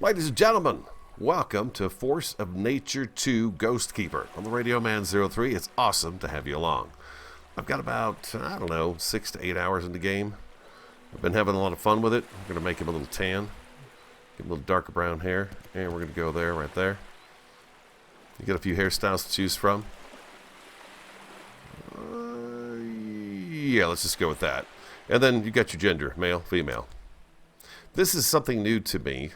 Ladies and gentlemen, welcome to Force of Nature 2 Ghost Keeper. I'm the Radio Man 03. It's awesome to have you along. I've got about, 6 to 8 hours in the game. I've been having a lot of fun with it. I'm going to make him a little tan. Get a little darker brown hair. And we're going to go there, right there. You got a few hairstyles to choose from. Yeah, let's just go with that. And then you got your gender, male, female. This is something new to me.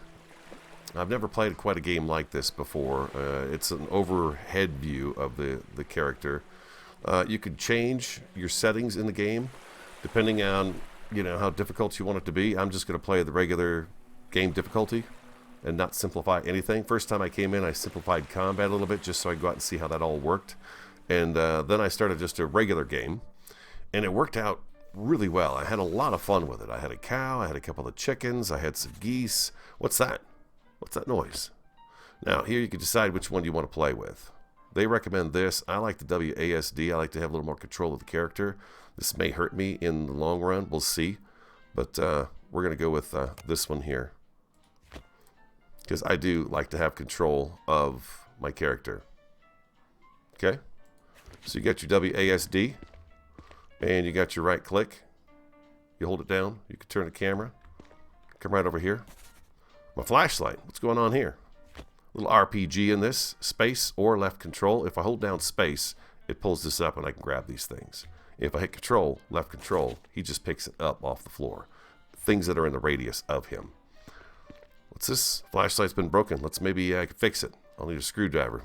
I've never played quite a game like this before. It's an overhead view of the character. You could change your settings in the game depending on how difficult you want it to be. I'm just going to play the regular game difficulty and not simplify anything. First time I came in, I simplified combat a little bit just so I could go out and see how that all worked. And then I started just a regular game, and it worked out really well. I had a lot of fun with it. I had a cow, I had a couple of chickens, I had some geese. What's that? What's that noise? Now, here you can decide which one you want to play with. They recommend this. I like the WASD. I like to have a little more control of the character. This may hurt me in the long run. We'll see. But we're going to go with this one here, because I do like to have control of my character. Okay? So you got your WASD, and you got your right click. You hold it down. You can turn the camera. Come right over here. My flashlight. What's going on here? Little RPG in this. Space or left control. If I hold down space, it pulls this up and I can grab these things. If I hit control, left control, he just picks it up off the floor. Things that are in the radius of him. What's this? Flashlight's been broken. Let's maybe I can fix it. I'll need a screwdriver.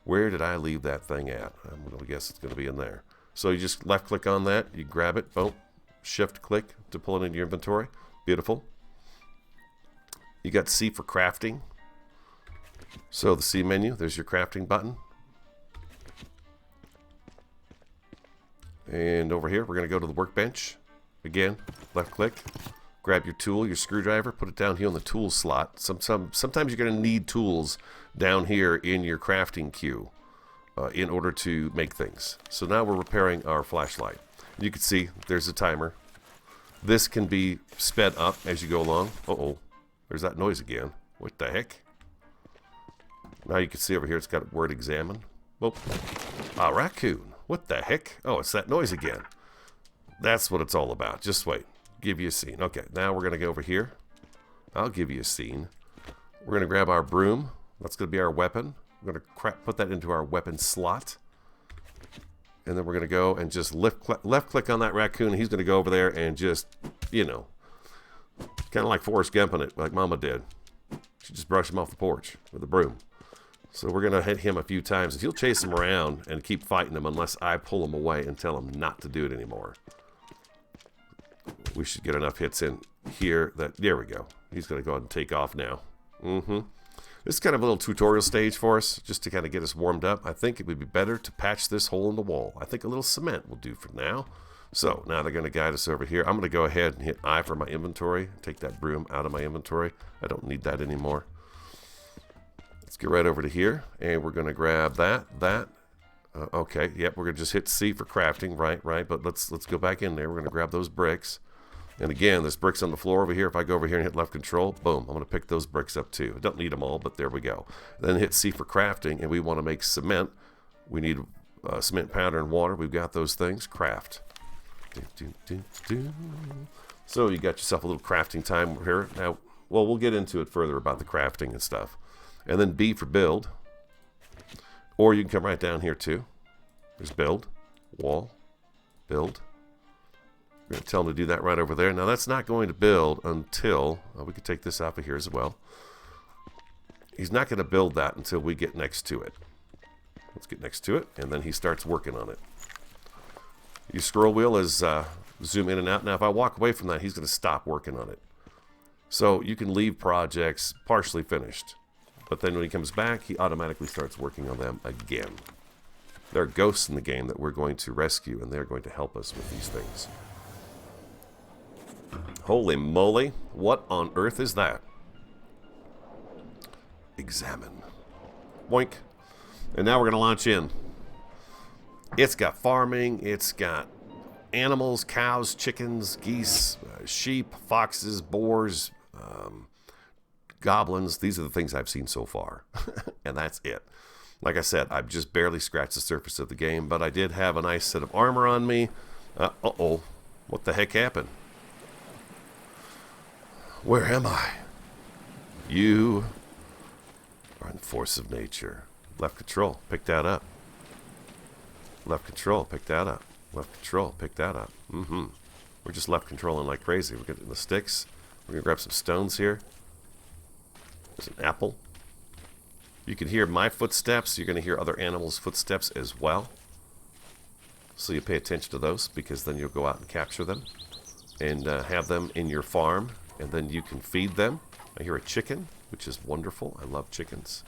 Where did I leave that thing at? I'm going to guess it's going to be in there. So you just left click on that. You grab it. Boom. Shift click to pull it into your inventory. Beautiful. You got C for crafting. So the C menu, there's your crafting button. And over here, we're going to go to the workbench. Again, left click. Grab your tool, your screwdriver, put it down here on the tool slot. Sometimes you're going to need tools down here in your crafting queue in order to make things. So now we're repairing our flashlight. You can see there's a timer. This can be sped up as you go along. Uh-oh. There's that noise again. What the heck? Now you can see over here it's got word examine. Oh, a raccoon. What the heck? Oh, it's that noise again. That's what it's all about. Just wait. Give you a scene. Okay, now we're going to go over here. I'll give you a scene. We're going to grab our broom. That's going to be our weapon. We're going to put that into our weapon slot. And then we're going to go and just left click on that raccoon. He's going to go over there and just, kind of like Forrest Gumping it, like Mama did. She just brushed him off the porch with a broom. So we're going to hit him a few times. And he'll chase him around and keep fighting him unless I pull him away and tell him not to do it anymore. We should get enough hits in here that, there we go. He's going to go ahead and take off now. This is kind of a little tutorial stage for us, just to kind of get us warmed up. I think it would be better to patch this hole in the wall. I think a little cement will do for now. So now they're going to guide us over here. I'm going to go ahead and hit I for my inventory. Take that broom out of my inventory. I don't need that anymore. Let's get right over to here, and we're going to grab that. Okay, yep, we're going to just hit C for crafting. Right. But let's go back in there. We're going to grab those bricks. And again, there's bricks on the floor over here. If I go over here and hit left control, boom, I'm going to pick those bricks up too. I don't need them all, but there we go. Then hit C for crafting, and we want to make cement. We need cement powder and water. We've got those things. Craft. So you got yourself a little crafting time here. Now, well, we'll get into it further about the crafting and stuff. And then B for build. Or you can come right down here too. There's build, wall, build. We're going to tell him to do that right over there. Now that's not going to build until, we could take this off of here as well. He's not going to build that until we get next to it. Let's get next to it, and then he starts working on it. Your scroll wheel is zoom in and out. Now if I walk away from that, he's going to stop working on it. So you can leave projects partially finished. But then when he comes back, he automatically starts working on them again. There are ghosts in the game that we're going to rescue, and they're going to help us with these things. Holy moly, what on earth is that? Examine. Boink. And now we're going to launch in. It's got farming, it's got animals, cows, chickens, geese, sheep, foxes, boars, goblins. These are the things I've seen so far. And that's it. Like I said, I've just barely scratched the surface of the game, but I did have a nice set of armor on me. Uh-oh. What the heck happened? Where am I? You are in the force of nature. Left control, pick that up. Left control, pick that up. Left control, pick that up. We're just left controlling like crazy. We're getting the sticks. We're going to grab some stones here. There's an apple. You can hear my footsteps. You're going to hear other animals' footsteps as well. So you pay attention to those, because then you'll go out and capture them and have them in your farm, and then you can feed them. I hear a chicken, which is wonderful. I love chickens.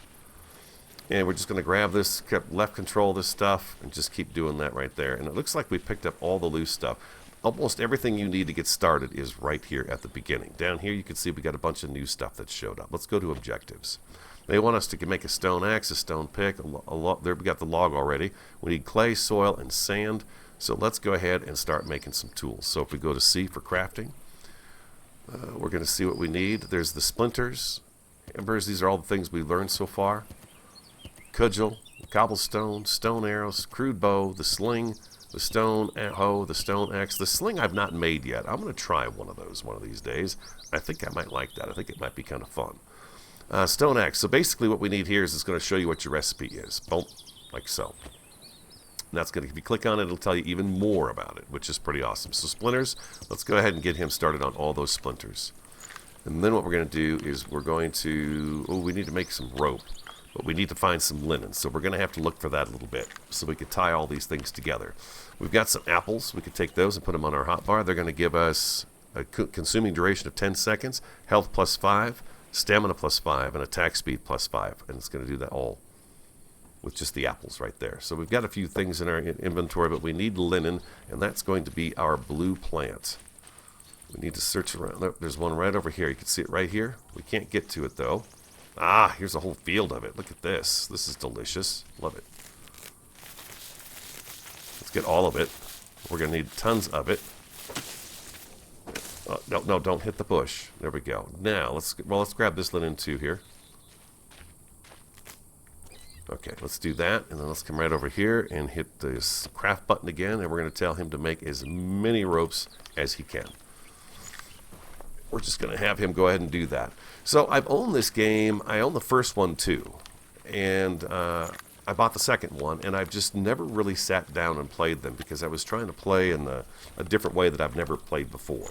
And we're just going to grab this, left control this stuff, and just keep doing that right there. And it looks like we picked up all the loose stuff. Almost everything you need to get started is right here at the beginning. Down here you can see we got a bunch of new stuff that showed up. Let's go to objectives. They want us to make a stone axe, a stone pick. There we got the log already. We need clay, soil, and sand. So let's go ahead and start making some tools. So if we go to C for crafting, we're going to see what we need. There's the splinters, embers. These are all the things we learned so far. Cudgel, cobblestone, stone arrows, crude bow, the sling, the stone hoe, the stone axe. The sling I've not made yet. I'm going to try one of those one of these days. I think I might like that. I think it might be kind of fun. Stone axe. So basically what we need here is it's going to show you what your recipe is. Boom, like so. And that's going to, if you click on it, it'll tell you even more about it, which is pretty awesome. So splinters, let's go ahead and get him started on all those splinters. And then what we're going to do is we're going to, we need to make some rope. But we need to find some linen, so we're going to have to look for that a little bit so we can tie all these things together. We've got some apples. We could take those and put them on our hotbar. They're going to give us a consuming duration of 10 seconds, health plus 5, stamina plus 5, and attack speed plus 5. And it's going to do that all with just the apples right there. So we've got a few things in our inventory, but we need linen, and that's going to be our blue plant. We need to search around. There's one right over here. You can see it right here. We can't get to it, though. Ah, here's a whole field of it. Look at this. This is delicious. Love it. Let's get all of it. We're going to need tons of it. No, don't hit the bush. There we go. Now, let's grab this linen too here. Okay, let's do that. And then let's come right over here and hit this craft button again. And we're going to tell him to make as many ropes as he can. We're just going to have him go ahead and do that. So I've owned this game. I own the first one too. And I bought the second one. And I've just never really sat down and played them because I was trying to play in a different way that I've never played before.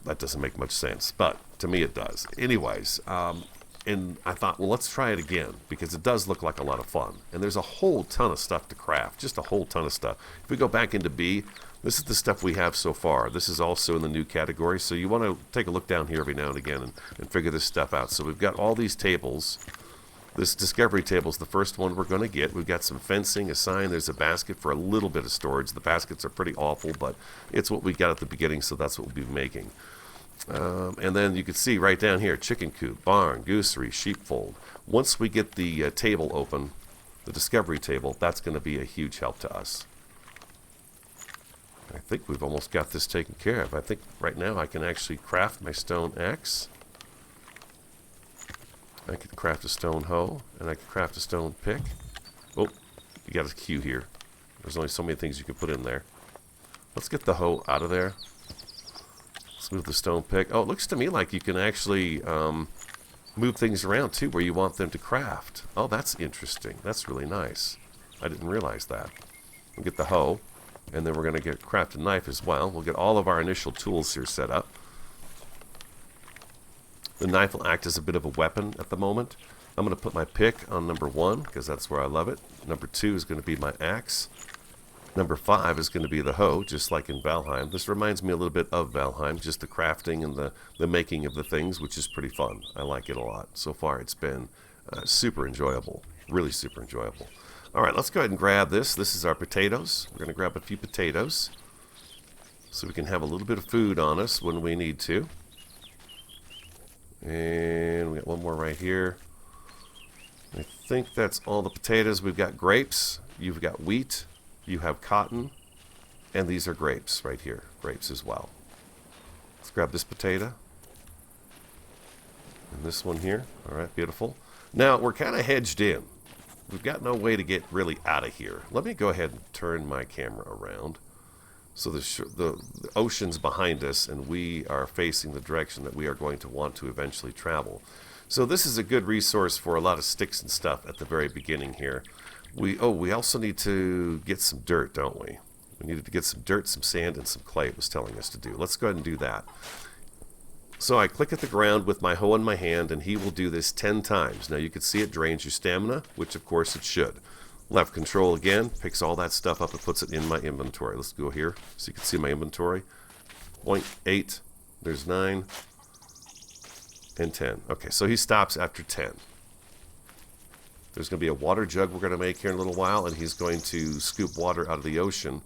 That doesn't make much sense. But to me it does. Anyways, and I thought, well, let's try it again because it does look like a lot of fun. And there's a whole ton of stuff to craft. Just a whole ton of stuff. If we go back into B, this is the stuff we have so far. This is also in the new category, so you want to take a look down here every now and again and figure this stuff out. So we've got all these tables. This discovery table is the first one we're going to get. We've got some fencing, a sign, there's a basket for a little bit of storage. The baskets are pretty awful, but it's what we got at the beginning, so that's what we'll be making. And then you can see right down here, chicken coop, barn, goosery, sheepfold. Once we get the table open, the discovery table, that's going to be a huge help to us. I think we've almost got this taken care of. I think right now I can actually craft my stone axe. I can craft a stone hoe, and I can craft a stone pick. Oh, you got a queue here. There's only so many things you can put in there. Let's get the hoe out of there. Let's move the stone pick. Oh, it looks to me like you can actually move things around too where you want them to craft. Oh, that's interesting. That's really nice. I didn't realize that. We'll get the hoe. And then we're going to craft a knife as well. We'll get all of our initial tools here set up. The knife will act as a bit of a weapon at the moment. I'm going to put my pick on number 1 because that's where I love it. Number 2 is going to be my axe. Number 5 is going to be the hoe, just like in Valheim. This reminds me a little bit of Valheim, just the crafting and the making of the things, which is pretty fun. I like it a lot. So far it's been super enjoyable. Really super enjoyable. All right, let's go ahead and grab this. This is our potatoes. We're going to grab a few potatoes so we can have a little bit of food on us when we need to. And we got one more right here. I think that's all the potatoes. We've got grapes. You've got wheat. You have cotton. And these are grapes right here. Grapes as well. Let's grab this potato. this one here. All right, beautiful. Now, we're kind of hedged in. We've got no way to get really out of here. Let me go ahead and turn my camera around. So the ocean's behind us, and we are facing the direction that we are going to want to eventually travel. So this is a good resource for a lot of sticks and stuff at the very beginning here. We also need to get some dirt, don't we? We needed to get some dirt, some sand, and some clay, it was telling us to do. Let's go ahead and do that. So I click at the ground with my hoe in my hand, and he will do this 10 times. Now you can see it drains your stamina, which of course it should. Left control again, picks all that stuff up and puts it in my inventory. Let's go here so you can see my inventory. 0.8, there's 9, and 10. Okay, so he stops after 10. There's going to be a water jug we're going to make here in a little while, and he's going to scoop water out of the ocean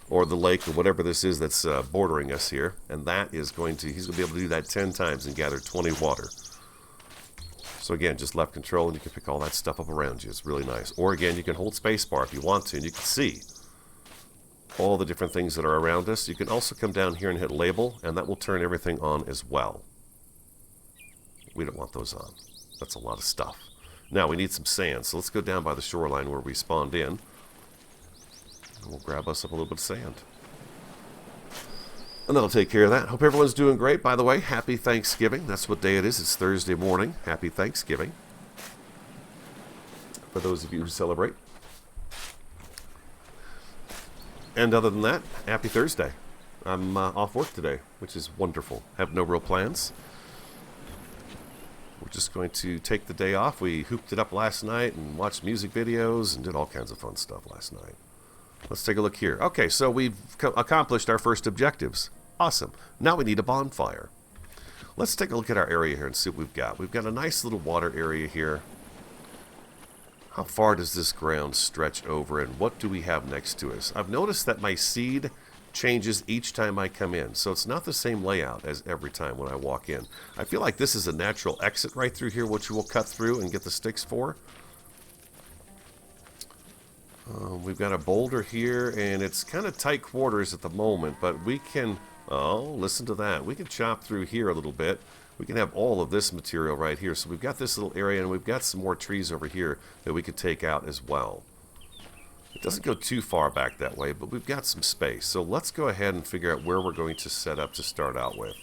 or the lake or whatever this is that's bordering us here. And that is going to, he's going to be able to do that 10 times and gather 20 water. So again, just left control and you can pick all that stuff up around you. It's really nice. Or again, you can hold spacebar if you want to, and you can see all the different things that are around us. You can also come down here and hit label, and that will turn everything on as well. We don't want those on. That's a lot of stuff. Now we need some sand, so let's go down by the shoreline where we spawned in. And we'll grab us up a little bit of sand. And that'll take care of that. Hope everyone's doing great. By the way, happy Thanksgiving. That's what day it is. It's Thursday morning. Happy Thanksgiving. For those of you who celebrate. And other than that, happy Thursday. I'm off work today, which is wonderful. Have no real plans. We're just going to take the day off. We hooped it up last night and watched music videos and did all kinds of fun stuff last night. Let's take a look here. Okay, so we've accomplished our first objectives. Awesome. Now we need a bonfire. Let's take a look at our area here and see what we've got. We've got a nice little water area here. How far does this ground stretch over, and what do we have next to us? I've noticed that my seed changes each time I come in, so it's not the same layout as every time when I walk in. I feel like this is a natural exit right through here, which we'll cut through and get the sticks for. We've got a boulder here, and it's kind of tight quarters at the moment, but we can, oh, listen to that. We can chop through here a little bit. We can have all of this material right here. So we've got this little area, and we've got some more trees over here that we could take out as well. It doesn't go too far back that way, but we've got some space. So let's go ahead and figure out where we're going to set up to start out with.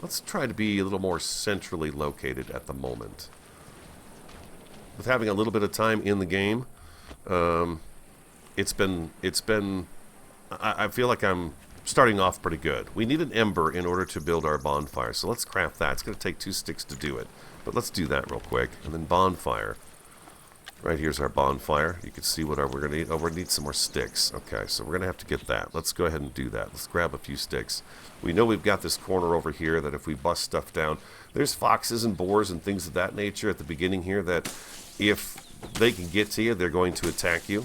Let's try to be a little more centrally located at the moment. With having a little bit of time in the game, I feel like I'm starting off pretty good. We need an ember in order to build our bonfire, so let's craft that. It's going to take 2 sticks to do it, but let's do that real quick. And then bonfire. Right here's our bonfire. You can see what we're going to need. Oh, we're going to need some more sticks. Okay, so we're going to have to get that. Let's go ahead and do that. Let's grab a few sticks. We know we've got this corner over here that if we bust stuff down, there's foxes and boars and things of that nature at the beginning here that if they can get to you, they're going to attack you.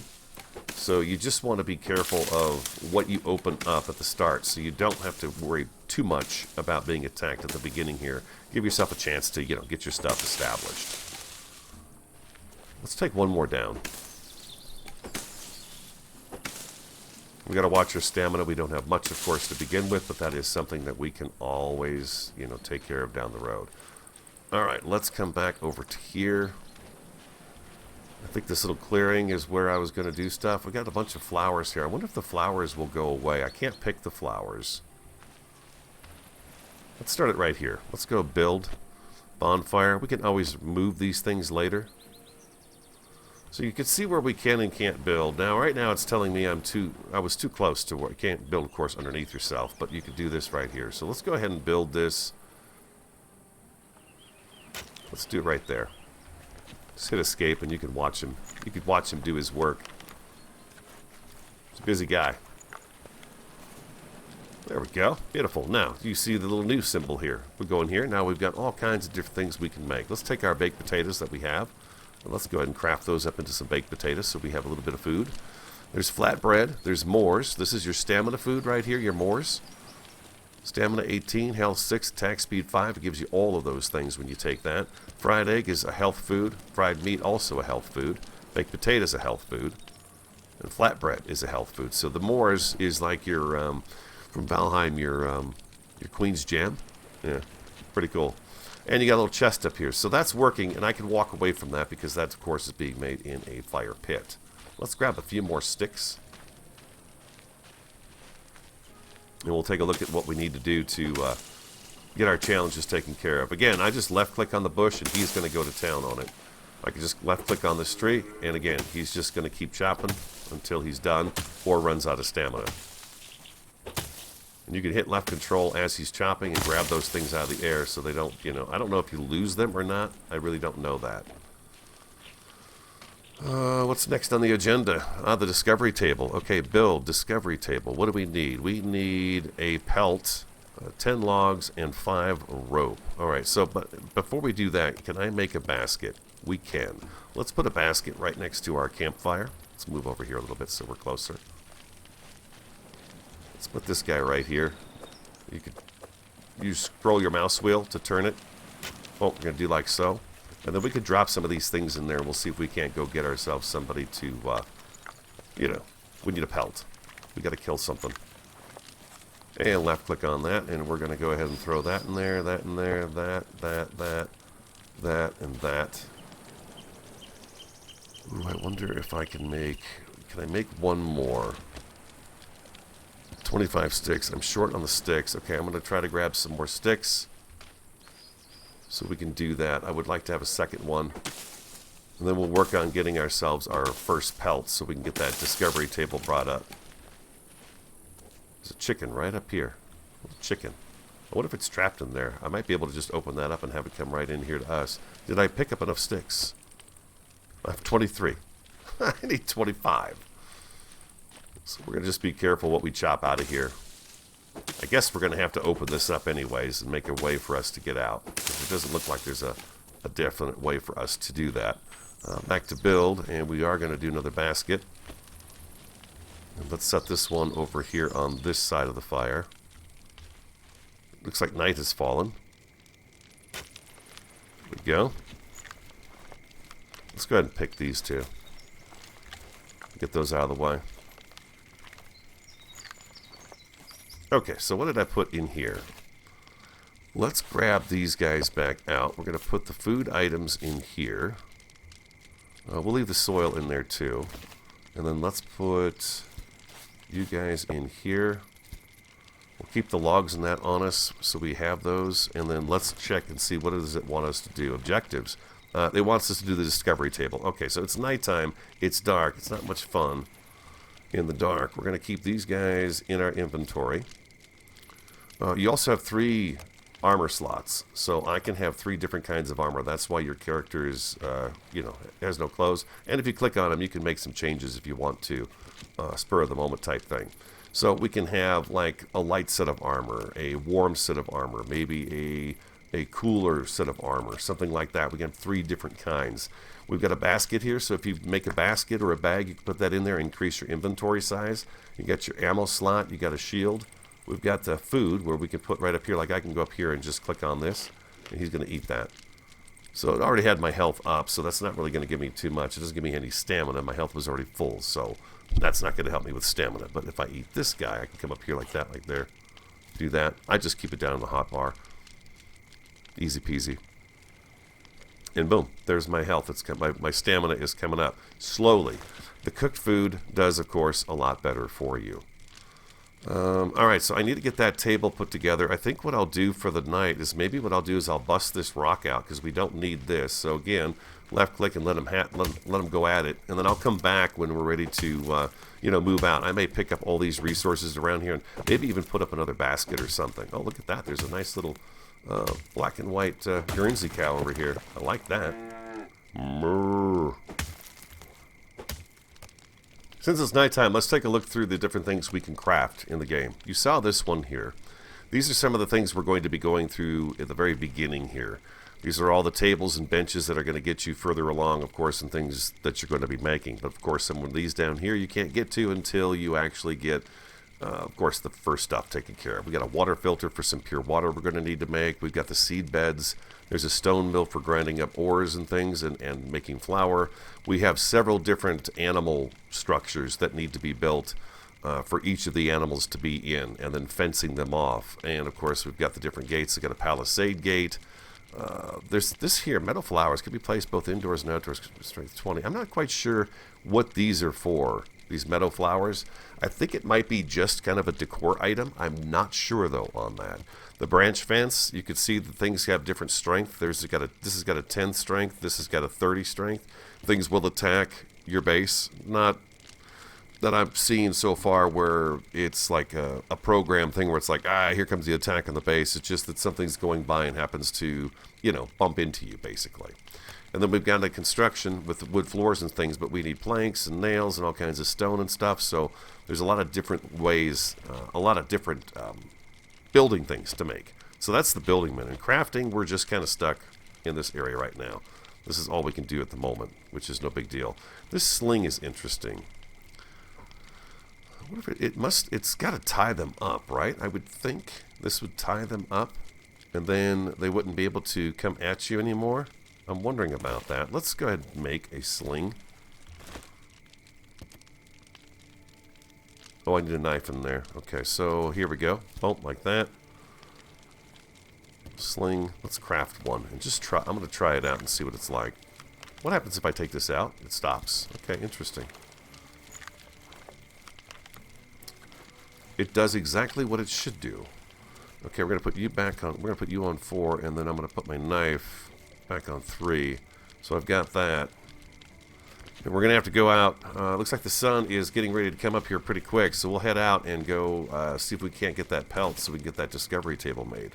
So you just want to be careful of what you open up at the start, so you don't have to worry too much about being attacked at the beginning here. Give yourself a chance to, get your stuff established. Let's take one more down. We got to watch our stamina. We don't have much, of course, to begin with, but that is something that we can always, take care of down the road. All right, let's come back over to here. I think this little clearing is where I was going to do stuff. We got a bunch of flowers here. I wonder if the flowers will go away. I can't pick the flowers. Let's start it right here. Let's go build bonfire. We can always move these things later. So you can see where we can and can't build. Now, right now it's telling me I was too close to where you can't build, of course, underneath yourself, but you can do this right here. So let's go ahead and build this. Let's do it right there. Just hit escape and you can watch him. You could watch him do his work. He's a busy guy. There we go. Beautiful. Now, you see the little new symbol here. We go in here. Now we've got all kinds of different things we can make. Let's take our baked potatoes that we have. And let's go ahead and craft those up into some baked potatoes so we have a little bit of food. There's flatbread. There's Moors. This is your stamina food right here, your Moors. Stamina 18, health 6, attack speed 5. It gives you all of those things when you take that. Fried egg is a health food. Fried meat also a health food. Baked potato is a health food. And flatbread is a health food. So the Moors is like your, from Valheim, your Queen's Jam. Yeah. Pretty cool. And you got a little chest up here. So that's working, and I can walk away from that because that, of course, is being made in a fire pit. Let's grab a few more sticks. And we'll take a look at what we need to do to get our challenges taken care of. Again, I just left-click on the bush, and he's going to go to town on it. I can just left-click on this tree, and again, he's just going to keep chopping until he's done or runs out of stamina. And you can hit left control as he's chopping and grab those things out of the air so they don't, you know, I don't know if you lose them or not. I really don't know that. What's next on the agenda? The discovery table. Okay, build discovery table. What do we need? We need a pelt, 10 logs, and 5 rope. All right, so but before we do that, can I make a basket? We can. Let's put a basket right next to our campfire. Let's move over here a little bit so we're closer. Let's put this guy right here. You could scroll your mouse wheel to turn it. Oh, we're going to do like so. And then we could drop some of these things in there, and we'll see if we can't go get ourselves somebody to, you know, we need a pelt. We got to kill something. And left-click on that, and we're going to go ahead and throw that in there, that in there, that, and that. Ooh, I wonder if I can make I make one more? 25 sticks. I'm short on the sticks. Okay, I'm going to try to grab some more sticks so we can do that. I would like to have a second one. And then we'll work on getting ourselves our first pelt so we can get that discovery table brought up. There's a chicken right up here. A little chicken. I wonder if it's trapped in there. I might be able to just open that up and have it come right in here to us. Did I pick up enough sticks? I have 23. I need 25. So we're going to just be careful what we chop out of here. I guess we're going to have to open this up anyways and make a way for us to get out. It doesn't look like there's a definite way for us to do that. Back to build, and we are going to do another basket. And let's set this one over here on this side of the fire. Looks like night has fallen. There we go. Let's go ahead and pick these two. Get those out of the way. Okay, so what did I put in here? Let's grab these guys back out. We're going to put the food items in here. We'll leave the soil in there too. And then let's put you guys in here. We'll keep the logs and that on us so we have those. And then let's check and see what does it want us to do. Objectives. It wants us to do the discovery table. Okay, so it's nighttime. It's dark. It's not much fun in the dark. We're going to keep these guys in our inventory. You also have 3 armor slots, so I can have 3 different kinds of armor. That's why your character is, you know, has no clothes. And if you click on them, you can make some changes if you want to, spur of the moment type thing. So we can have like a light set of armor, a warm set of armor, maybe a cooler set of armor, something like that. We can have 3 different kinds. We've got a basket here, so if you make a basket or a bag, you can put that in there, increase your inventory size. You got your ammo slot, you got a shield. We've got the food where we can put right up here, like I can go up here and just click on this, and he's going to eat that. So it already had my health up, so that's not really going to give me too much. It doesn't give me any stamina. My health was already full, so that's not going to help me with stamina. But if I eat this guy, I can come up here like that, like there. Do that. I just keep it down in the hot bar. Easy peasy. And boom, there's my health. It's my stamina is coming up slowly. The cooked food does, of course, a lot better for you. Alright, so I need to get that table put together. I think what I'll do for the night is maybe what I'll do is I'll bust this rock out because we don't need this. So again, left click and let them go at it. And then I'll come back when we're ready to you know, move out. I may pick up all these resources around here and maybe even put up another basket or something. Oh, look at that. There's a nice little black and white Guernsey cow over here. I like that. Mrrr. Since it's nighttime, let's take a look through the different things we can craft in the game. You saw this one here. These are some of the things we're going to be going through at the very beginning here. These are all the tables and benches that are going to get you further along, of course, and things that you're going to be making. But, of course, some of these down here you can't get to until you actually get, of course, the first stuff taken care of. We got a water filter for some pure water we're going to need to make. We've got the seed beds. There's a stone mill for grinding up ores and things and making flour. We have several different animal structures that need to be built. for each of the animals to be in, and then fencing them off. And of course, we've got the different gates. We've got a palisade gate. There's this here, meadow flowers, could be placed both indoors and outdoors, strength 20. I'm not quite sure what these are for, these meadow flowers. I think it might be just kind of a decor item. I'm not sure, though, on that. The branch fence, you could see that things have different strength. This has got a 10 strength. This has got a 30 strength. Things will attack your base. Not that I've seen so far where it's like a program thing where it's like, here comes the attack on the base. It's just that something's going by and happens to, bump into you, basically. And then we've got a construction with wood floors and things, but we need planks and nails and all kinds of stone and stuff. So there's a lot of different ways, a lot of different building things to make. So that's the building men. In crafting, we're just kind of stuck in this area right now. This is all we can do at the moment, which is no big deal. This sling is interesting. I wonder if it's got to tie them up, right? I would think this would tie them up, and then they wouldn't be able to come at you anymore. I'm wondering about that. Let's go ahead and make a sling. Oh, I need a knife in there. Okay, so here we go. Oh, like that. Sling. Let's craft one and just try. I'm going to try it out and see what it's like. What happens if I take this out? It stops. Okay, interesting. It does exactly what it should do. Okay, we're going to put you back on. We're going to put you on 4, and then I'm going to put my knife back on 3. So I've got that. And we're going to have to go out. Looks like the sun is getting ready to come up here pretty quick, so we'll head out and go see if we can't get that pelt so we can get that discovery table made.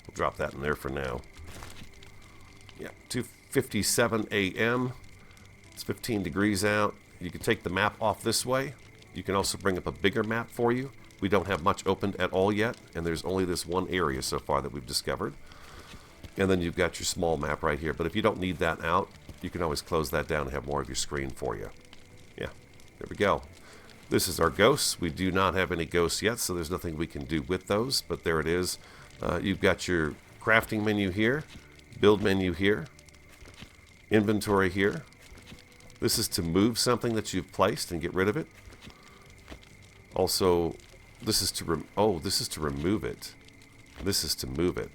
We'll drop that in there for now. Yeah, 2:57 a.m. It's 15 degrees out. You can take the map off this way. You can also bring up a bigger map for you. We don't have much opened at all yet, and there's only this one area so far that we've discovered. And then you've got your small map right here. But if you don't need that out, you can always close that down and have more of your screen for you. Yeah, there we go. This is our ghosts. We do not have any ghosts yet, so there's nothing we can do with those, but there it is. You've got your crafting menu here, build menu here, inventory here. This is to move something that you've placed and get rid of it. Also, this is to this is to remove it. This is to move it.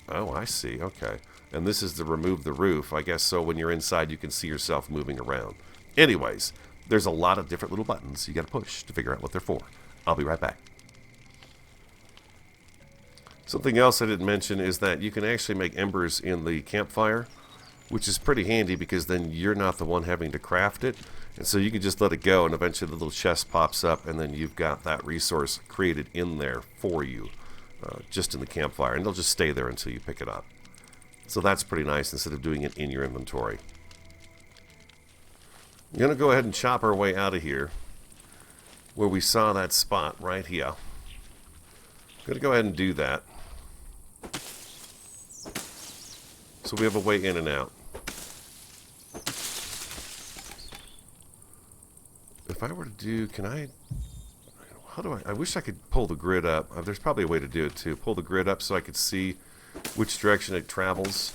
Oh, I see. Okay. And this is to remove the roof. I guess so when you're inside you can see yourself moving around. Anyways, there's a lot of different little buttons you got to push to figure out what they're for. I'll be right back. Something else I didn't mention is that you can actually make embers in the campfire, which is pretty handy because then you're not the one having to craft it. And so you can just let it go, and eventually the little chest pops up, and then you've got that resource created in there for you, just in the campfire. And it'll just stay there until you pick it up. So that's pretty nice instead of doing it in your inventory. I'm going to go ahead and chop our way out of here, where we saw that spot right here. I'm going to go ahead and do that. So we have a way in and out. If I were to do, I wish I could pull the grid up. There's probably a way to do it too. Pull the grid up so I could see which direction it travels.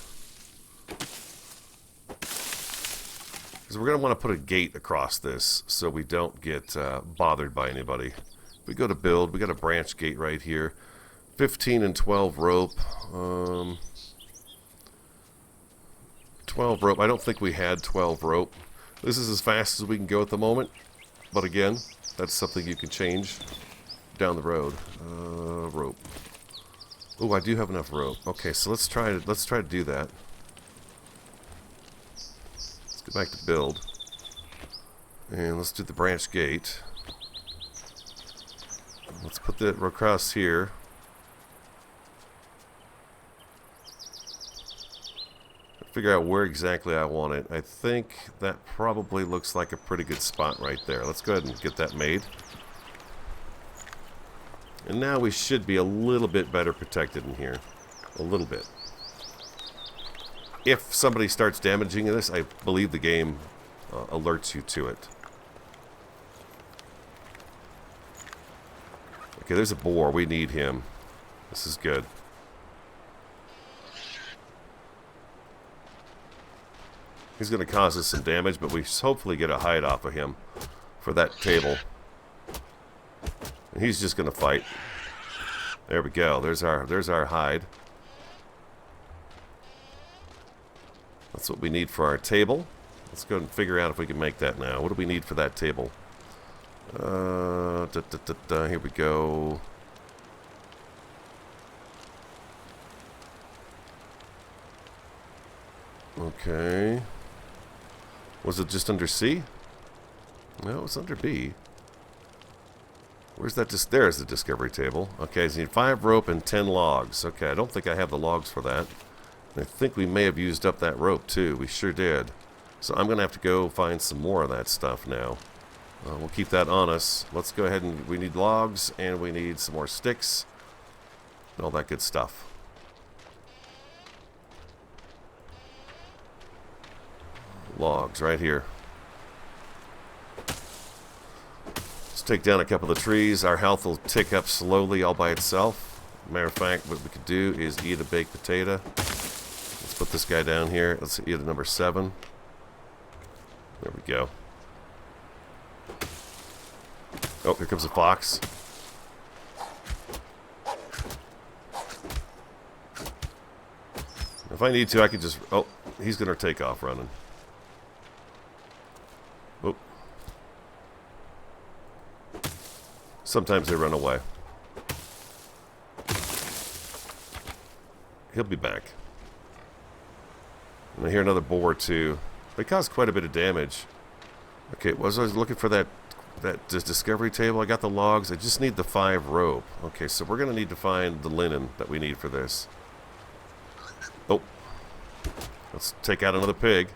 Because we're going to want to put a gate across this so we don't get bothered by anybody. If we go to build, we got a branch gate right here. 15 and 12 rope. 12 rope. I don't think we had 12 rope. This is as fast as we can go at the moment. But again, that's something you can change down the road. Rope. Oh, I do have enough rope. Okay, so let's try to do that. Let's go back to build. And let's do the branch gate. Let's put that across here. Figure out where exactly I want it. I think that probably looks like a pretty good spot right there. Let's go ahead and get that made. And now we should be a little bit better protected in here. A little bit. If somebody starts damaging this, I believe the game alerts you to it. Okay, there's a boar. We need him. This is good. He's going to cause us some damage, but we hopefully get a hide off of him for that table. He's just going to fight. There we go. There's our hide. That's what we need for our table. Let's go and figure out if we can make that now. What do we need for that table? Here we go. Okay. Was it just under C? No, it's under B. Where's that? There's the discovery table. Okay, so you need 5 rope and 10 logs. Okay, I don't think I have the logs for that. I think we may have used up that rope too. We sure did. So I'm going to have to go find some more of that stuff now. We'll keep that on us. Let's go ahead and we need logs and we need some more sticks and all that good stuff. Logs right here. Let's take down a couple of the trees. Our health will tick up slowly all by itself. Matter of fact, what we could do is eat a baked potato. Let's put this guy down here. Let's eat a number 7. There we go. Oh, here comes a fox. If I need to, I could just... Oh, he's going to take off running. Oh. Sometimes they run away. He'll be back. And I hear another boar too. They cause quite a bit of damage. Okay, I was looking for that discovery table. I got the logs. I just need the 5 rope. Okay, so we're going to need to find the linen that we need for this. Oh. Let's take out another pig.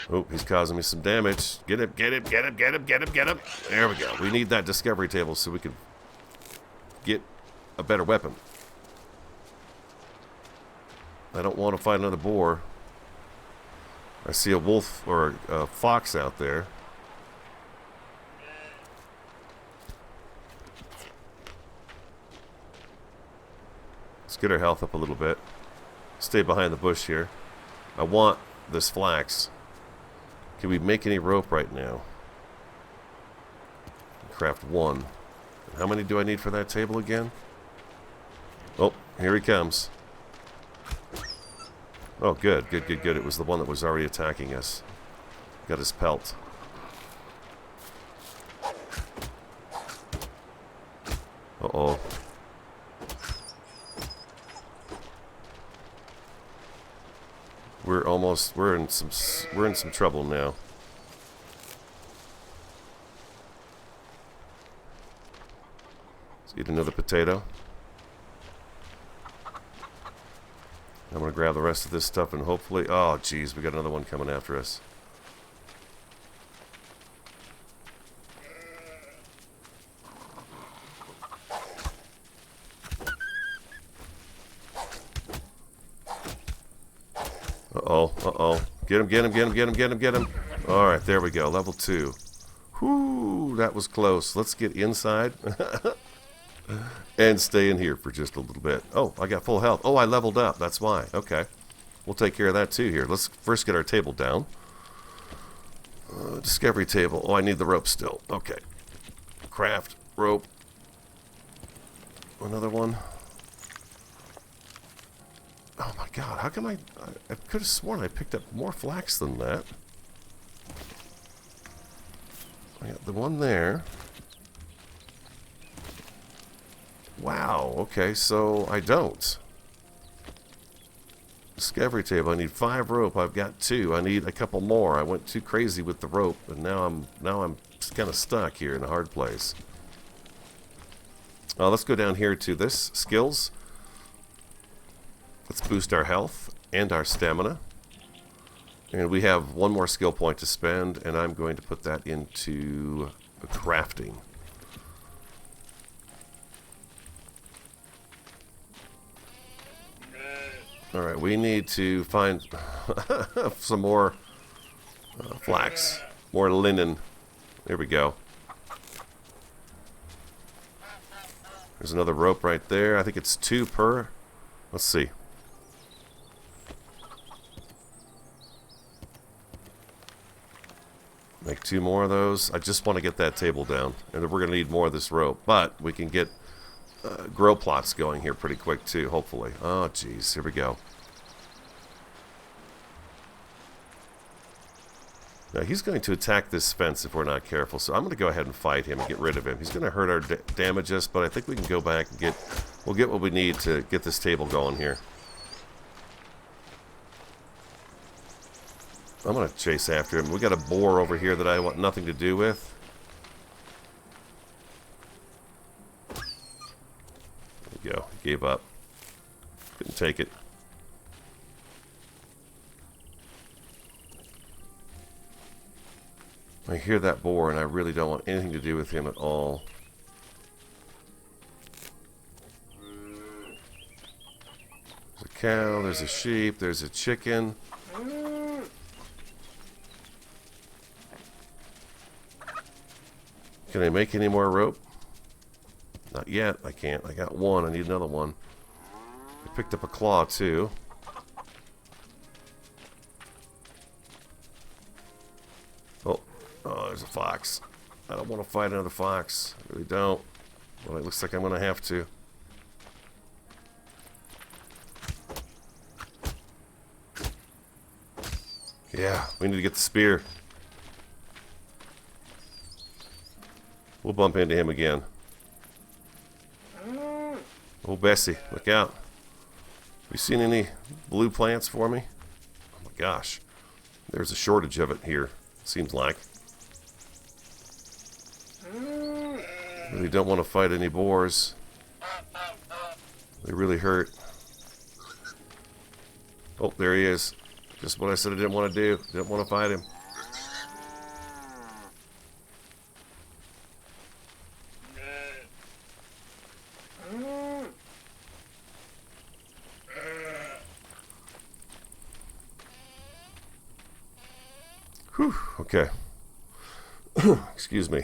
Oh, he's causing me some damage. Get him, get him, get him, get him, get him, get him. There we go. We need that discovery table so we can get a better weapon. I don't want to fight another boar. I see a wolf or a fox out there. Let's get our health up a little bit. Stay behind the bush here. I want this flax. Can we make any rope right now? Craft 1. How many do I need for that table again? Oh, here he comes. Oh, good, good, good, good. It was the one that was already attacking us. Got his pelt. Uh-oh. We're in some trouble now. Let's eat another potato. I'm going to grab the rest of this stuff and hopefully... Oh, geez, we got another one coming after us. Uh-oh, uh-oh. Get him, get him, get him, get him, get him, get him. All right, there we go. Level 2. Whoo, that was close. Let's get inside. And stay in here for just a little bit. Oh, I got full health. Oh, I leveled up. That's why. Okay. We'll take care of that too here. Let's first get our table down. Discovery table. Oh, I need the rope still. Okay. Craft. Rope. Another one. Oh my god. How come I could have sworn I picked up more flax than that. I got the one there. Wow, okay, so I don't. Discovery table, I need 5 rope, I've got 2. I need a couple more. I went too crazy with the rope, and now I'm kind of stuck here in a hard place. Let's go down here to this, skills. Let's boost our health and our stamina. And we have 1 more skill point to spend, and I'm going to put that into crafting. Alright, we need to find some more flax, more linen. There we go. There's another rope right there. I think it's 2 per. Let's see. Make 2 more of those. I just want to get that table down. And then we're going to need more of this rope. But we can get grow plots going here pretty quick too, hopefully. Oh, jeez. Here we go. Now, he's going to attack this fence if we're not careful. So I'm going to go ahead and fight him and get rid of him. He's going to hurt our damage us, but I think we can go back and we'll get what we need to get this table going here. I'm going to chase after him. We got a boar over here that I want nothing to do with. There we go. He gave up. Couldn't take it. I hear that boar, and I really don't want anything to do with him at all. There's a cow, there's a sheep, there's a chicken. Can I make any more rope? Not yet, I can't. I got one, I need another one. I picked up a claw, too. Oh, there's a fox. I don't want to fight another fox. I really don't. Well, it looks like I'm going to have to. Yeah, we need to get the spear. We'll bump into him again. Oh, Bessie, look out. Have you seen any blue plants for me? Oh my gosh. There's a shortage of it here, seems like. Really don't want to fight any boars. They really hurt. Oh, there he is. Just what I said I didn't want to do. Didn't want to fight him. Whew, okay. Excuse me.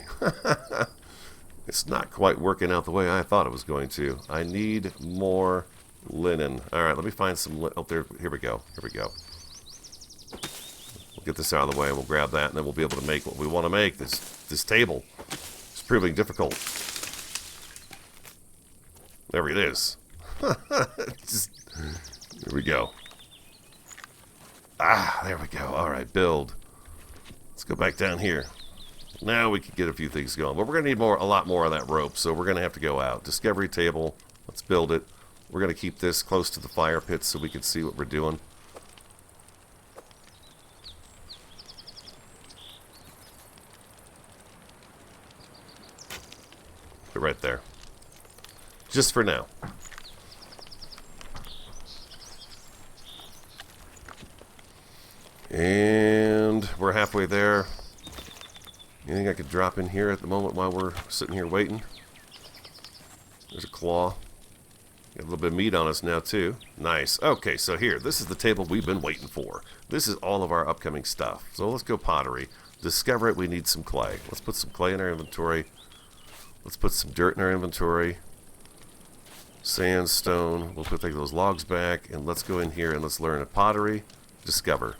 It's not quite working out the way I thought it was going to. I need more linen. Alright, let me find some linen. Oh, there. Here we go. Here we go. We'll get this out of the way and we'll grab that and then we'll be able to make what we want to make. This table. It's proving difficult. There it is. Here we go. Ah, there we go. Alright, build. Let's go back down here. Now we can get a few things going. But we're going to need a lot more of that rope, so we're going to have to go out. Discovery table. Let's build it. We're going to keep this close to the fire pit so we can see what we're doing. Put it right there. Just for now. And we're halfway there. Anything I could drop in here at the moment while we're sitting here waiting? There's a claw. Got a little bit of meat on us now too. Nice. Okay, so here, this is the table we've been waiting for. This is all of our upcoming stuff. So let's go pottery. Discover it, we need some clay. Let's put some clay in our inventory. Let's put some dirt in our inventory. Sandstone. We'll take those logs back, and let's go in here and let's learn a pottery. Discover.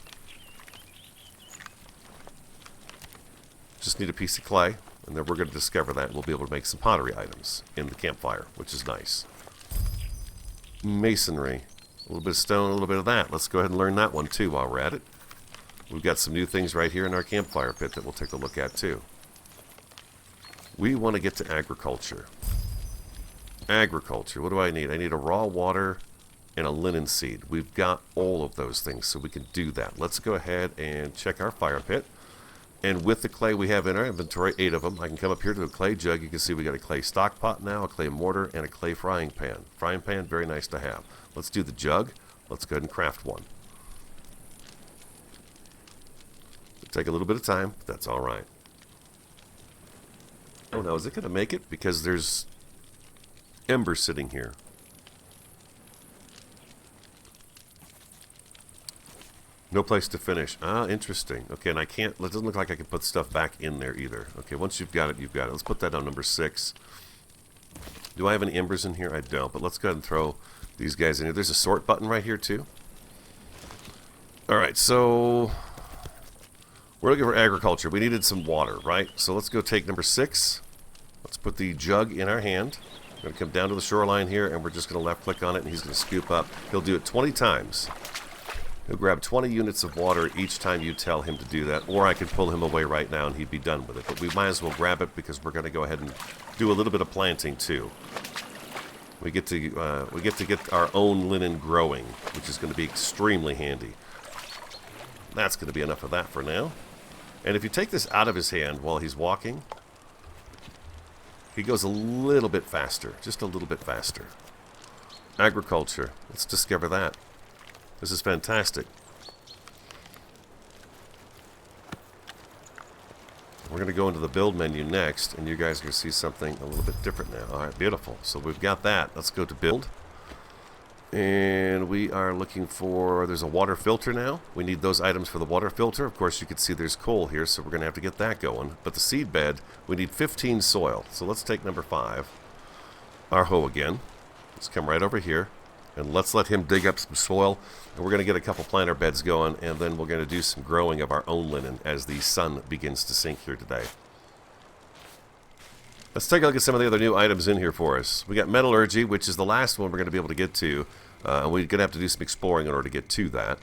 Just need a piece of clay, and then we're going to discover that, and we'll be able to make some pottery items in the campfire, which is nice. Masonry. A little bit of stone, a little bit of that. Let's go ahead and learn that one too while we're at it. We've got some new things right here in our campfire pit that we'll take a look at too. We want to get to agriculture. Agriculture. What do I need? I need a raw water and a linen seed. We've got all of those things, so we can do that. Let's go ahead and check our fire pit. And with the clay we have in our inventory, 8 of them, I can come up here to a clay jug. You can see we got a clay stock pot now, a clay mortar, and a clay frying pan. Frying pan, very nice to have. Let's do the jug. Let's go ahead and craft one. It'll take a little bit of time, but that's all right. Oh, now is it going to make it? Because there's ember sitting here. No place to finish. Ah, interesting. Okay, and I can't, it doesn't look like I can put stuff back in there either. Okay, once you've got it, you've got it. Let's put that on number 6. Do I have any embers in here? I don't, but let's go ahead and throw these guys in here. There's a sort button right here too. Alright, so We're looking for agriculture. We needed some water, right? So let's go take number 6. Let's put the jug in our hand. We're going to come down to the shoreline here, and we're just going to left click on it, and he's going to scoop up. He'll do it 20 times. He'll grab 20 units of water each time you tell him to do that, or I could pull him away right now and he'd be done with it. But we might as well grab it because we're going to go ahead and do a little bit of planting too. We get to get our own linen growing, which is going to be extremely handy. That's going to be enough of that for now. And if you take this out of his hand while he's walking, he goes a little bit faster, just a little bit faster. Agriculture, let's discover that. This is fantastic. We're going to go into the build menu next, and you guys are going to see something a little bit different now. All right, beautiful. So we've got that. Let's go to build. And we are looking for, there's a water filter now. We need those items for the water filter. Of course, you can see there's coal here, so we're going to have to get that going. But the seed bed, we need 15 soil. So let's take number 5, our hoe again. Let's come right over here, and let's let him dig up some soil. And we're going to get a couple planter beds going, and then we're going to do some growing of our own linen as the sun begins to sink here today. Let's take a look at some of the other new items in here for us. We got Metallurgy, which is the last one we're going to be able to get to. And we're going to have to do some exploring in order to get to that.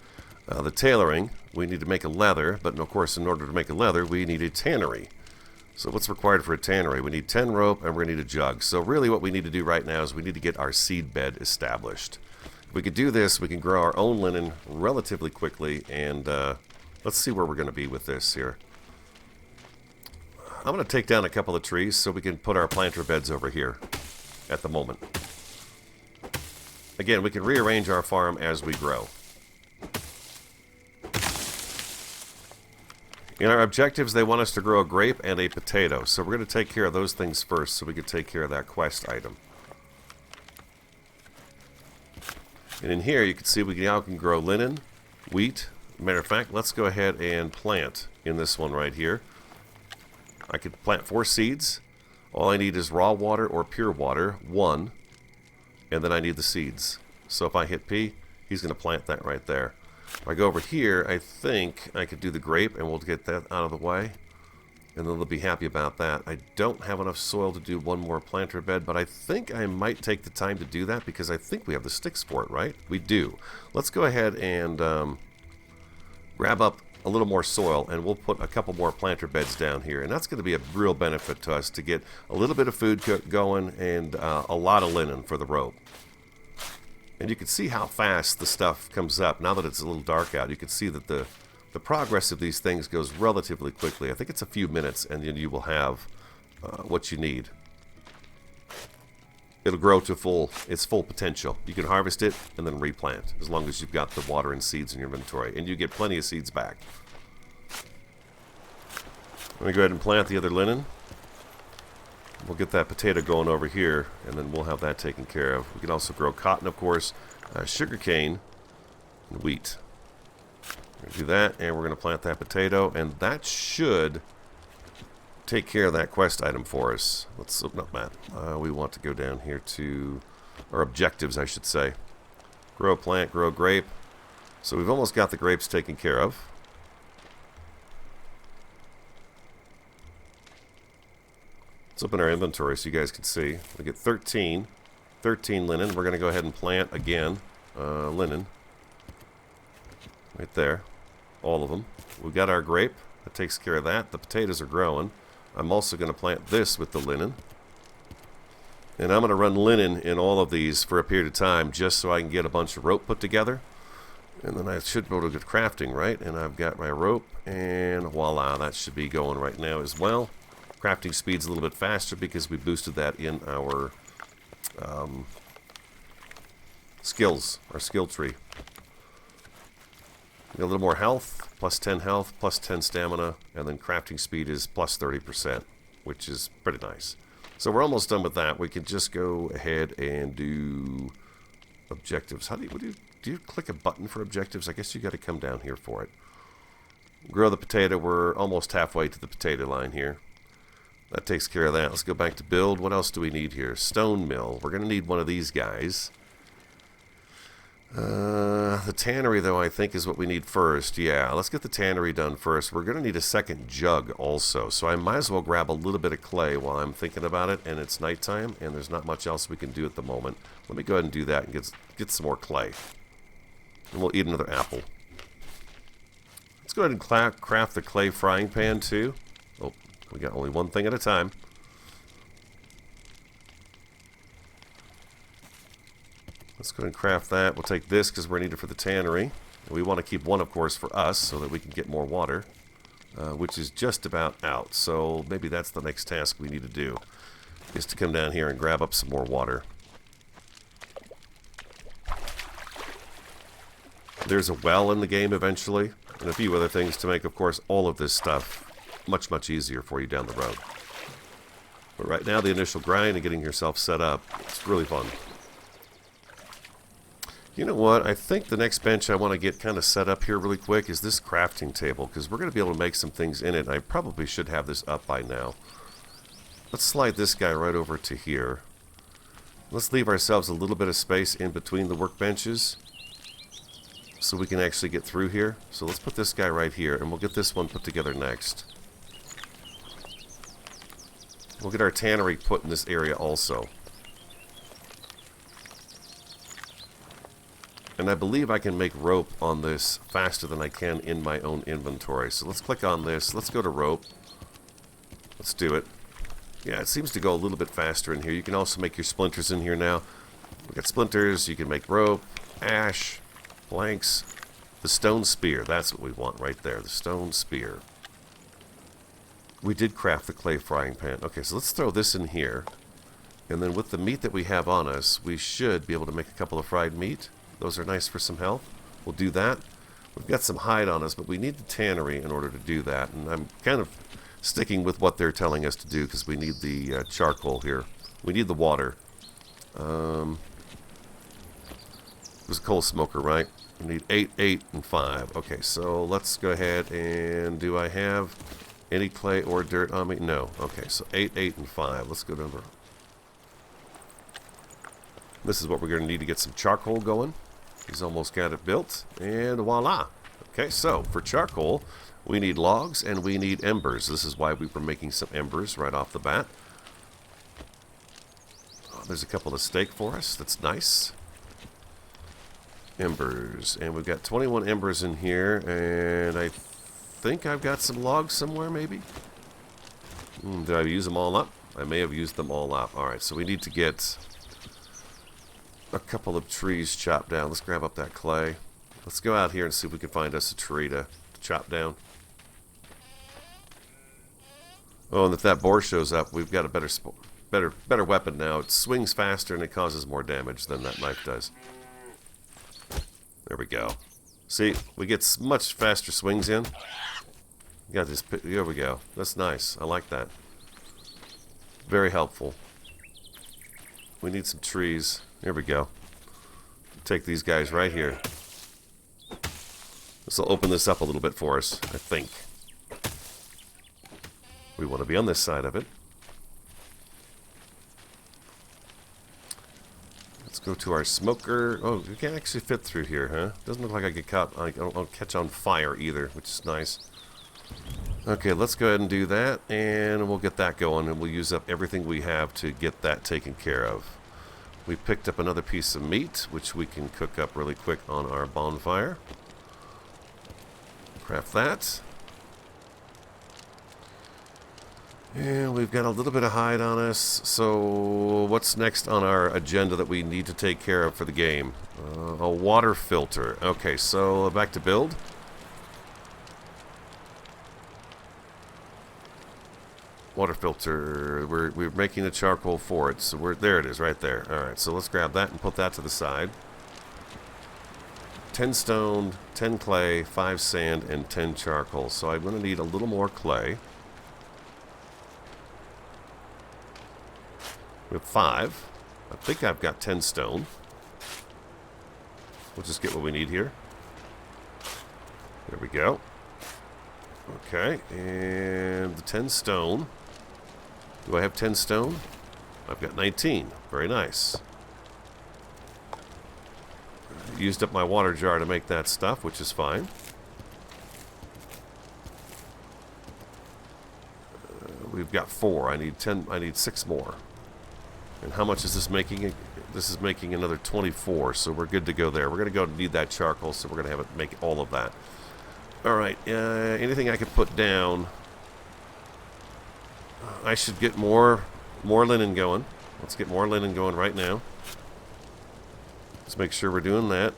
The tailoring, we need to make a leather, but of course in order to make a leather, we need a tannery. So what's required for a tannery? We need 10 rope, and we're going to need a jug. So really what we need to do right now is we need to get our seed bed established. If we could do this, we can grow our own linen relatively quickly, and let's see where we're going to be with this here. I'm going to take down a couple of trees so we can put our planter beds over here at the moment. Again, we can rearrange our farm as we grow. In our objectives, they want us to grow a grape and a potato. So we're going to take care of those things first so we can take care of that quest item. And in here, you can see we now can grow linen, wheat. Matter of fact, let's go ahead and plant in this one right here. I could plant 4 seeds. All I need is raw water or pure water, 1. And then I need the seeds. So if I hit P, he's going to plant that right there. If I go over here, I think I could do the grape, and we'll get that out of the way. And then they'll be happy about that. I don't have enough soil to do one more planter bed, but I think I might take the time to do that because I think we have the sticks for it, right? We do. Let's go ahead and grab up a little more soil, and we'll put a couple more planter beds down here. And that's going to be a real benefit to us to get a little bit of food going and a lot of linen for the rope. And you can see how fast the stuff comes up. Now that it's a little dark out, you can see that the progress of these things goes relatively quickly. I think it's a few minutes, and then you will have what you need. It'll grow to its full potential. You can harvest it and then replant as long as you've got the water and seeds in your inventory, and you get plenty of seeds back. I'm going to go ahead and plant the other linen. We'll get that potato going over here, and then we'll have that taken care of. We can also grow cotton, of course, sugar cane, and wheat. We're going to do that, and we're going to plant that potato, and that should take care of that quest item for us. Let's open up that. We want to go down here to our objectives, I should say. Grow a plant, grow a grape. So we've almost got the grapes taken care of. Let's open our inventory so you guys can see. We get 13 linen. We're going to go ahead and plant again linen. Right there. All of them. We've got our grape. That takes care of that. The potatoes are growing. I'm also going to plant this with the linen. And I'm going to run linen in all of these for a period of time just so I can get a bunch of rope put together. And then I should be able to get crafting, right? And I've got my rope, and voila, that should be going right now as well. Crafting speed's a little bit faster because we boosted that in our skills, our skill tree. Get a little more health, plus 10 health, plus 10 stamina, and then crafting speed is plus 30%, which is pretty nice. So we're almost done with that. We can just go ahead and do objectives. How do you click a button for objectives? I guess you got to come down here for it. Grow the potato. We're almost halfway to the potato line here. That takes care of that. Let's go back to build. What else do we need here? Stone mill. We're going to need one of these guys. The The tannery, though, I think is what we need first. Yeah, let's get the tannery done first. We're going to need a second jug also, so I might as well grab a little bit of clay while I'm thinking about it, and it's nighttime, and there's not much else we can do at the moment. Let me go ahead and do that and get some more clay. And we'll eat another apple. Let's go ahead and craft the clay frying pan, too. Oh, we got only one thing at a time. Let's go ahead and craft that. We'll take this because we're needed for the tannery. And we want to keep one, of course, for us so that we can get more water, which is just about out. So maybe that's the next task we need to do, is to come down here and grab up some more water. There's a well in the game eventually, and a few other things to make, of course, all of this stuff much, much easier for you down the road. But right now, the initial grind and getting yourself set up, it's really fun. You know what? I think the next bench I want to get kind of set up here really quick is this crafting table, because we're going to be able to make some things in it. I probably should have this up by now. Let's slide this guy right over to here. Let's leave ourselves a little bit of space in between the workbenches so we can actually get through here. So let's put this guy right here, and we'll get this one put together next. We'll get our tannery put in this area also. And I believe I can make rope on this faster than I can in my own inventory. So let's click on this. Let's go to rope. Let's do it. Yeah, it seems to go a little bit faster in here. You can also make your splinters in here now. We've got splinters. You can make rope, ash, planks, the stone spear. That's what we want right there, the stone spear. We did craft the clay frying pan. Okay, so let's throw this in here. And then with the meat that we have on us, we should be able to make a couple of fried meat. Those are nice for some health. We'll do that. We've got some hide on us, but we need the tannery in order to do that. And I'm kind of sticking with what they're telling us to do because we need the charcoal here. We need the water. It was a coal smoker, right? We need 8, 8, and 5. Okay, so let's go ahead and do I have any clay or dirt on me? No. Okay, so 8, 8, and 5. Let's go to this is what we're going to need to get some charcoal going. He's almost got it built, and voila. Okay, so for charcoal, we need logs and we need embers. This is why we were making some embers right off the bat. Oh, there's a couple of steak for us. That's nice. Embers, and we've got 21 embers in here, and I think I've got some logs somewhere, maybe. Did I use them all up? I may have used them all up. All right, so we need to get a couple of trees chopped down. Let's grab up that clay. Let's go out here and see if we can find us a tree to chop down. Oh, and if that boar shows up, we've got a better weapon now. It swings faster and it causes more damage than that knife does. There we go. See, we get much faster swings in. Got this. Here we go. That's nice. I like that. Very helpful. We need some trees. Here we go. Take these guys right here. This will open this up a little bit for us, I think. We want to be on this side of it. Let's go to our smoker. Oh, you can't actually fit through here, huh? Doesn't look like I get caught. I don't catch on fire either, which is nice. Okay, let's go ahead and do that, and we'll get that going, and we'll use up everything we have to get that taken care of. We picked up another piece of meat, which we can cook up really quick on our bonfire. Craft that. And we've got a little bit of hide on us. So what's next on our agenda that we need to take care of for the game? A water filter. Okay, so back to build. Water filter. We're making the charcoal for it. So there it is right there. Alright, so let's grab that and put that to the side. 10 stone, 10 clay, 5 sand, and 10 charcoal. So I'm going to need a little more clay. We have 5. I think I've got 10 stone. We'll just get what we need here. There we go. Okay, and the 10 stone. Do I have 10 stone? I've got 19. Very nice. used up my water jar to make that stuff, which is fine. We've got 4. I need 10. I need 6 more. And how much is this making? This is making another 24, so we're good to go there. We're going to go need that charcoal, so we're going to have it make all of that. All right, anything I could put down. I should get more linen going. Let's get more linen going right now. Let's make sure we're doing that.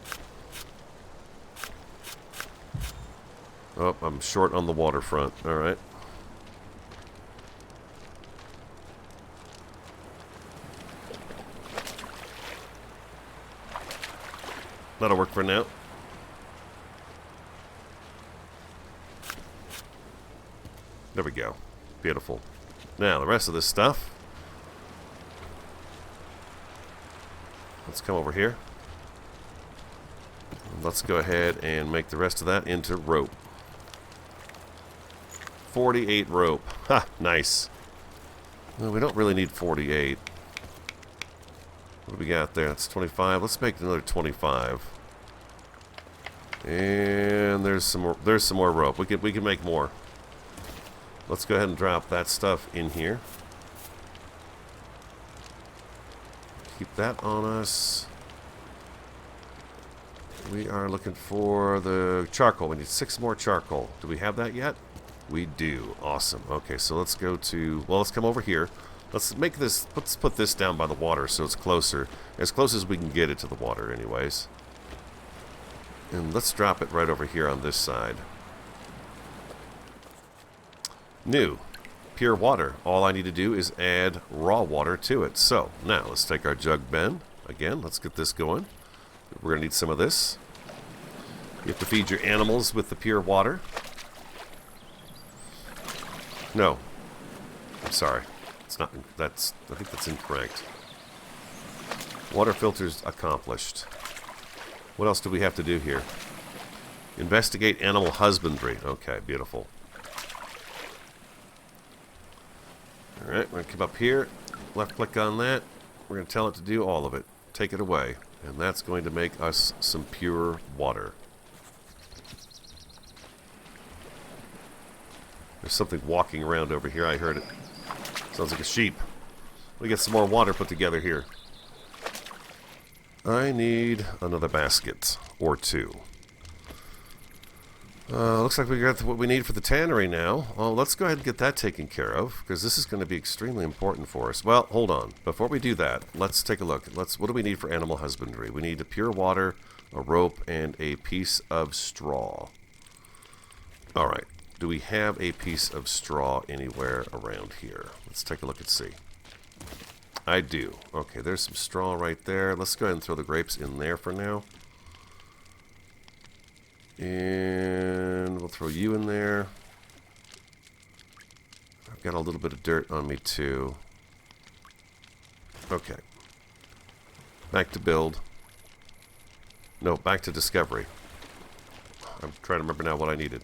Oh, I'm short on the waterfront. All right. That'll work for now. There we go. Beautiful. Now, the rest of this stuff. Let's come over here. Let's go ahead and make the rest of that into rope. 48 rope. Ha! Nice. Well, we don't really need 48. What do we got there? That's 25. Let's make another 25. And there's some more. There's some more rope. We can make more. Let's go ahead and drop that stuff in here. Keep that on us. We are looking for the charcoal. We need 6 more charcoal. Do we have that yet? We do. Awesome. Okay, so let's go to... Well, let's come over here. Let's make this... Let's put this down by the water so it's closer. As close as we can get it to the water anyways. And let's drop it right over here on this side. New. Pure water. All I need to do is add raw water to it. So, now let's take our jug bin. Again, let's get this going. We're going to need some of this. You have to feed your animals with the pure water. No. I'm sorry. It's not. I think that's incorrect. Water filters accomplished. What else do we have to do here? Investigate animal husbandry. Okay, beautiful. Alright, we're going to come up here. Left click on that. We're going to tell it to do all of it. Take it away. And that's going to make us some pure water. There's something walking around over here. I heard it. Sounds like a sheep. We get some more water put together here. I need another basket or 2. Looks like we got what we need for the tannery now. Well, let's go ahead and get that taken care of, because this is going to be extremely important for us. Well, hold on. Before we do that, let's take a look. What do we need for animal husbandry? We need a pure water, a rope, and a piece of straw. All right. Do we have a piece of straw anywhere around here? Let's take a look and see. I do. Okay, there's some straw right there. Let's go ahead and throw the grapes in there for now. And we'll throw you in there. I've got a little bit of dirt on me too. Okay. Back to build. No, back to discovery. I'm trying to remember now what I needed.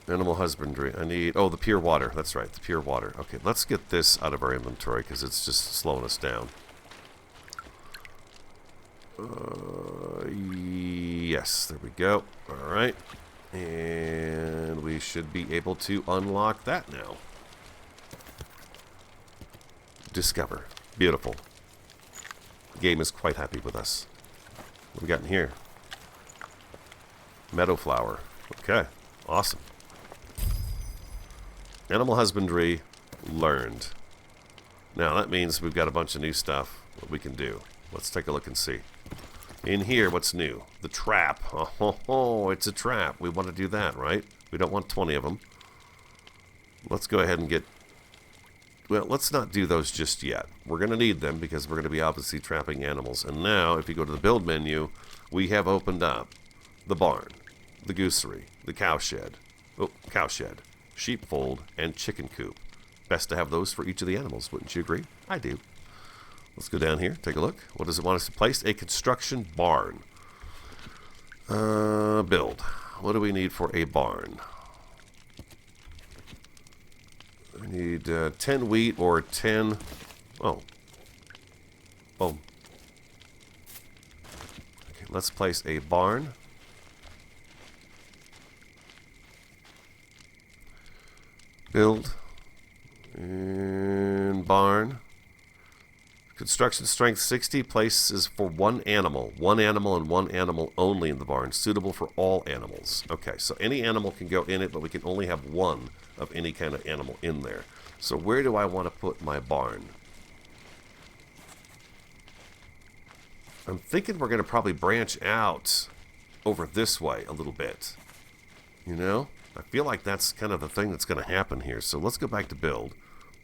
Animal husbandry. I need... Oh, the pure water. That's right, the pure water. Okay, let's get this out of our inventory because it's just slowing us down. Yes, there we go. Alright. And we should be able to unlock that now. Discover. Beautiful. The game is quite happy with us. What we got in here? Meadow flower. Okay. Awesome. Animal husbandry learned. Now that means we've got a bunch of new stuff that we can do. Let's take a look and see. In here, what's new? The trap. Oh, it's a trap. We want to do that, right? We don't want 20 of them. Let's go ahead and get... Well, let's not do those just yet. We're going to need them because we're going to be obviously trapping animals. And now, if you go to the build menu, we have opened up the barn, the goosery, the cowshed, sheepfold, and chicken coop. Best to have those for each of the animals, wouldn't you agree? I do. Let's go down here, take a look. What does it want us to place? A construction barn. Build. What do we need for a barn? I need 10 wheat or 10... Oh. let's place a barn. Build. And barn. Construction strength 60, places for one animal. One animal and one animal only in the barn. Suitable for all animals. Okay, so any animal can go in it, but we can only have one of any kind of animal in there. So where do I want to put my barn? I'm thinking we're going to probably branch out over this way a little bit. You know? I feel like that's kind of the thing that's going to happen here. So let's go back to build.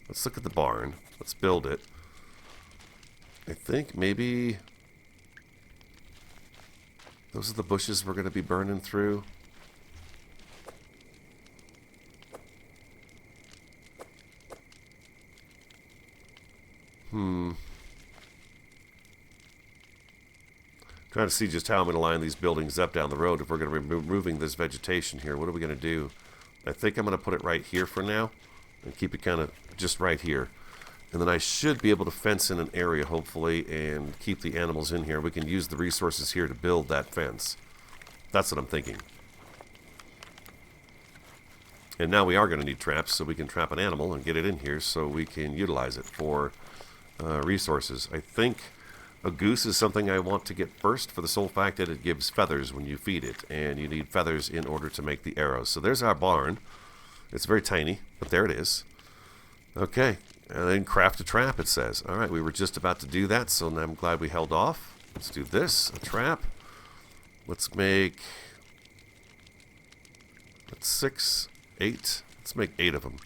Let's look at the barn. Let's build it. I think maybe those are the bushes we're going to be burning through. Trying to see just how I'm going to line these buildings up down the road if we're going to be removing this vegetation here. What are we going to do? I think I'm going to put it right here for now and keep it kind of just right here. And then I should be able to fence in an area, hopefully, and keep the animals in here. We can use the resources here to build that fence. That's what I'm thinking. And now we are going to need traps, so we can trap an animal and get it in here so we can utilize it for resources. I think a goose is something I want to get first for the sole fact that it gives feathers when you feed it. And you need feathers in order to make the arrows. So there's our barn. It's very tiny, but there it is. Okay. And then craft a trap, it says. All right, we were just about to do that, so now I'm glad we held off. Let's do this, a trap. Let's make... That's 6, 8. Let's make 8 of them.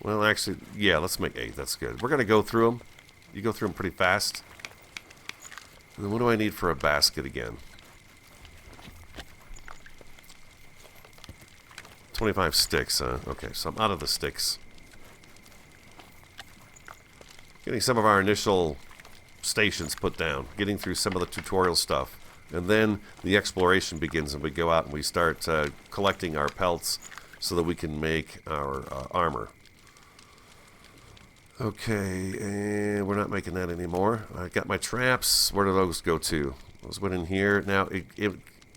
Well, actually, yeah, let's make 8. That's good. We're going to go through them. You go through them pretty fast. And then what do I need for a basket again? 25 sticks, huh? Okay, so I'm out of the sticks. Getting some of our initial stations put down. Getting through some of the tutorial stuff. And then the exploration begins and we go out and we start collecting our pelts so that we can make our armor. Okay, and we're not making that anymore. I got my traps. Where do those go to? Those went in here. Now,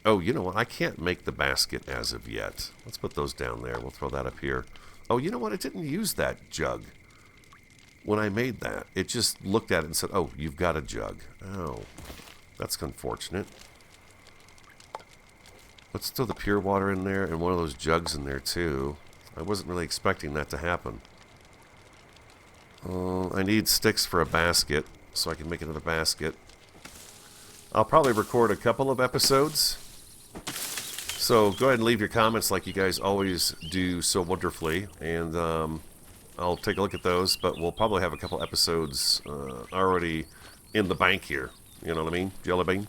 oh, you know what? I can't make the basket as of yet. Let's put those down there. We'll throw that up here. Oh, you know what? It didn't use that jug. When I made that, it just looked at it and said, oh, you've got a jug. Oh, that's unfortunate. Let's throw the pure water in there and one of those jugs in there, too. I wasn't really expecting that to happen. I need sticks for a basket, so I can make another basket. I'll probably record a couple of episodes. So go ahead and leave your comments like you guys always do so wonderfully. And I'll take a look at those. But we'll probably have a couple episodes already in the bank here. You know what I mean? Jelly bean.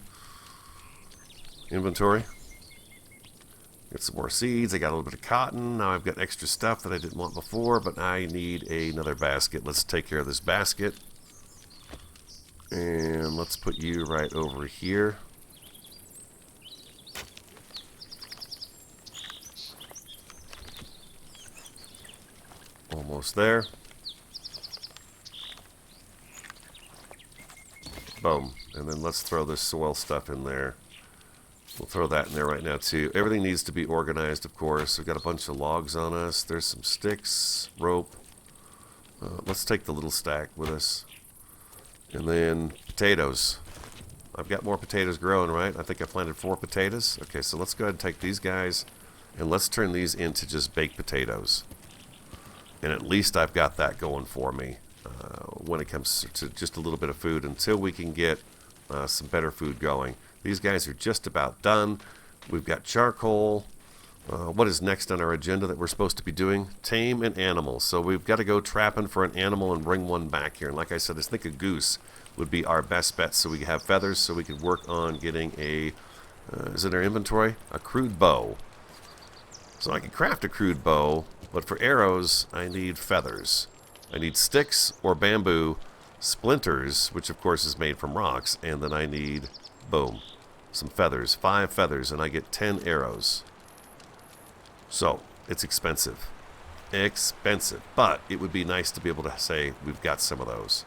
Inventory. Get some more seeds. I got a little bit of cotton. Now I've got extra stuff that I didn't want before. But I need another basket. Let's take care of this basket. And let's put you right over here. Almost there. Boom. And then let's throw this soil stuff in there. We'll throw that in there right now too. Everything needs to be organized, of course. We've got a bunch of logs on us. There's some sticks, rope. Let's take the little stack with us. And then potatoes. I've got more potatoes growing, right? I think I planted 4 potatoes. Okay, so let's go ahead and take these guys and let's turn these into just baked potatoes. And at least I've got that going for me when it comes to just a little bit of food until we can get some better food going. These guys are just about done. We've got charcoal. What is next on our agenda that we're supposed to be doing? Tame an animal. So we've got to go trapping for an animal and bring one back here. And like I said, I think a goose would be our best bet so we can have feathers so we can work on getting a, is it in our inventory? A crude bow. So I can craft a crude bow, but for arrows, I need feathers. I need sticks or bamboo, splinters, which of course is made from rocks, and then I need, boom, some feathers. 5 feathers, and I get 10 arrows. So, it's expensive. Expensive. But it would be nice to be able to say we've got some of those.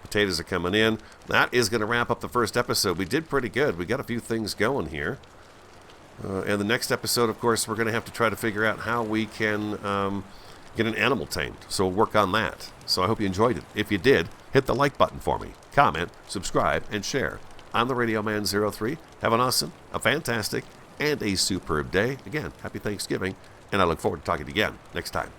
Potatoes are coming in. That is going to wrap up the first episode. We did pretty good. We got a few things going here. And the next episode, of course, we're going to have to try to figure out how we can get an animal tamed. So we'll work on that. So I hope you enjoyed it. If you did, hit the like button for me. Comment, subscribe, and share. I'm the Radio Man 03. Have an awesome, a fantastic, and a superb day. Again, happy Thanksgiving. And I look forward to talking to you again next time.